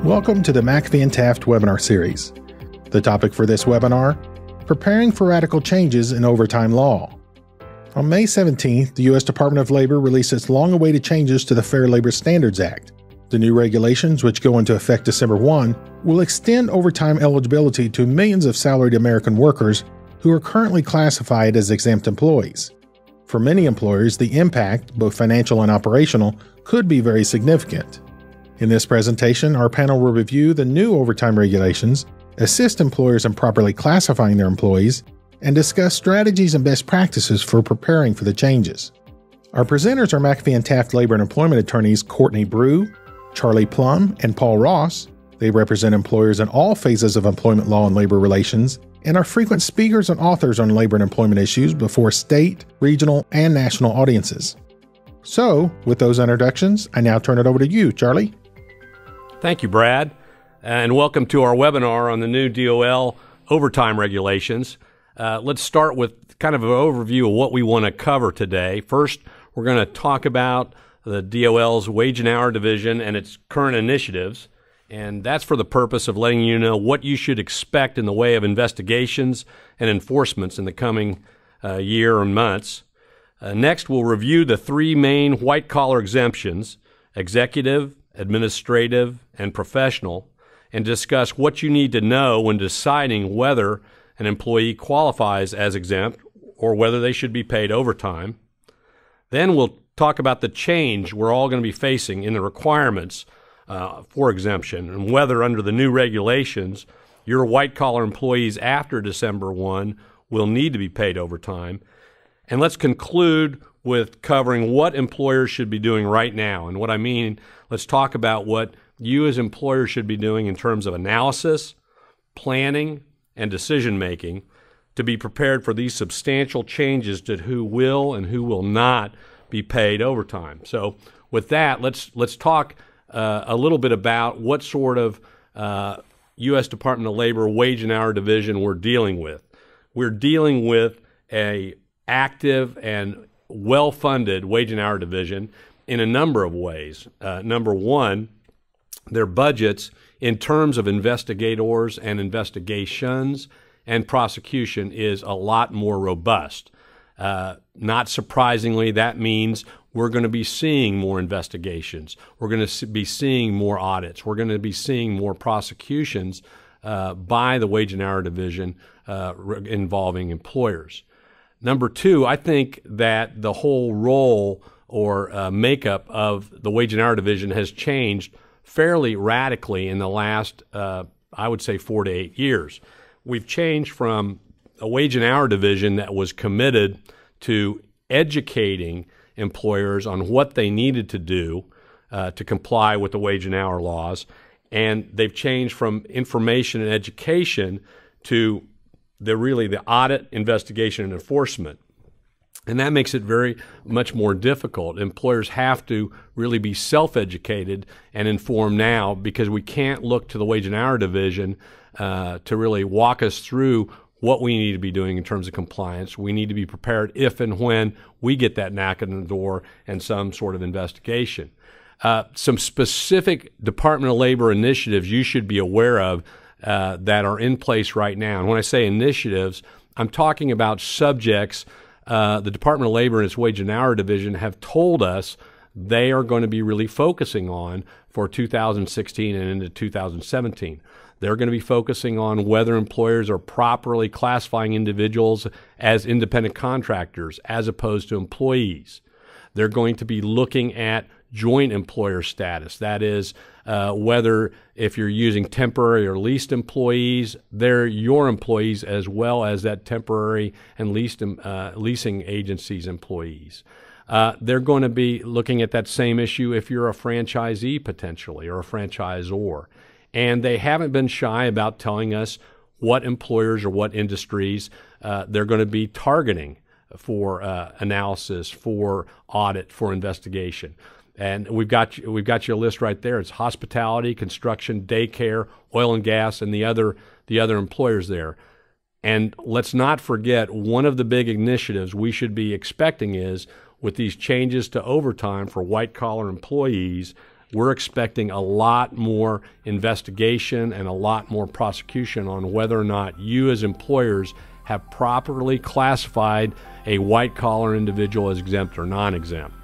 Welcome to the McAfee and Taft webinar series. The topic for this webinar, Preparing for Radical Changes in Overtime Law. On May 17th, the U.S. Department of Labor released its long-awaited changes to the Fair Labor Standards Act. The new regulations, which go into effect December 1, will extend overtime eligibility to millions of salaried American workers who are currently classified as exempt employees. For many employers, the impact, both financial and operational, could be very significant. In this presentation, our panel will review the new overtime regulations, assist employers in properly classifying their employees, and discuss strategies and best practices for preparing for the changes. Our presenters are McAfee and Taft labor and employment attorneys Courtney Bru, Charlie Plumb, and Paul Ross. They represent employers in all phases of employment law and labor relations, and are frequent speakers and authors on labor and employment issues before state, regional, and national audiences. So, with those introductions, I now turn it over to you, Charlie. Thank you, Brad, and welcome to our webinar on the new DOL overtime regulations. Let's start with kind of an overview of what we want to cover today. First, we're going to talk about the DOL's wage and hour division and its current initiatives, and that's for the purpose of letting you know what you should expect in the way of investigations and enforcements in the coming year and months. Next, we'll review the three main white-collar exemptions: executive, administrative, and professional, and discuss what you need to know when deciding whether an employee qualifies as exempt or whether they should be paid overtime. Then we'll talk about the change we're all going to be facing in the requirements for exemption and whether under the new regulations your white-collar employees after December 1 will need to be paid overtime. And let's conclude with covering what employers should be doing right now. And what I mean, let's talk about what you as employers should be doing in terms of analysis, planning, and decision-making to be prepared for these substantial changes to who will and who will not be paid overtime. So with that, let's talk a little bit about what sort of U.S. Department of Labor wage and hour division we're dealing with. We're dealing with an active and well-funded wage and hour division in a number of ways. Number one, their budgets in terms of investigators and investigations and prosecution is a lot more robust. Not surprisingly, that means we're going to be seeing more investigations. We're going to be seeing more audits. We're going to be seeing more prosecutions by the wage and hour division involving employers. Number two, I think that the whole role or makeup of the wage and hour division has changed fairly radically in the last, I would say, 4 to 8 years. We've changed from a wage and hour division that was committed to educating employers on what they needed to do to comply with the wage and hour laws, and they've changed from information and education to the audit, investigation, and enforcement. And that makes it very much more difficult. Employers have to really be self-educated and informed now because we can't look to the wage and hour division to really walk us through what we need to be doing in terms of compliance. We need to be prepared if and when we get that knock on the door and some sort of investigation. Some specific Department of Labor initiatives you should be aware of that are in place right now. And when I say initiatives, I'm talking about subjects the Department of Labor and its wage and hour division have told us they are going to be really focusing on for 2016 and into 2017. They're going to be focusing on whether employers are properly classifying individuals as independent contractors as opposed to employees. They're going to be looking at joint employer status. That is, whether if you're using temporary or leased employees, they're your employees as well as that temporary and leasing agency's employees. They're going to be looking at that same issue if you're a franchisee potentially or a franchisor. And they haven't been shy about telling us what employers or what industries they're going to be targeting for analysis, for audit, for investigation. And we've got your list right there. It's hospitality, construction, daycare, oil and gas, and the other employers there. And let's not forget, one of the big initiatives we should be expecting is with these changes to overtime for white-collar employees, we're expecting a lot more investigation and a lot more prosecution on whether or not you as employers have properly classified a white-collar individual as exempt or non-exempt.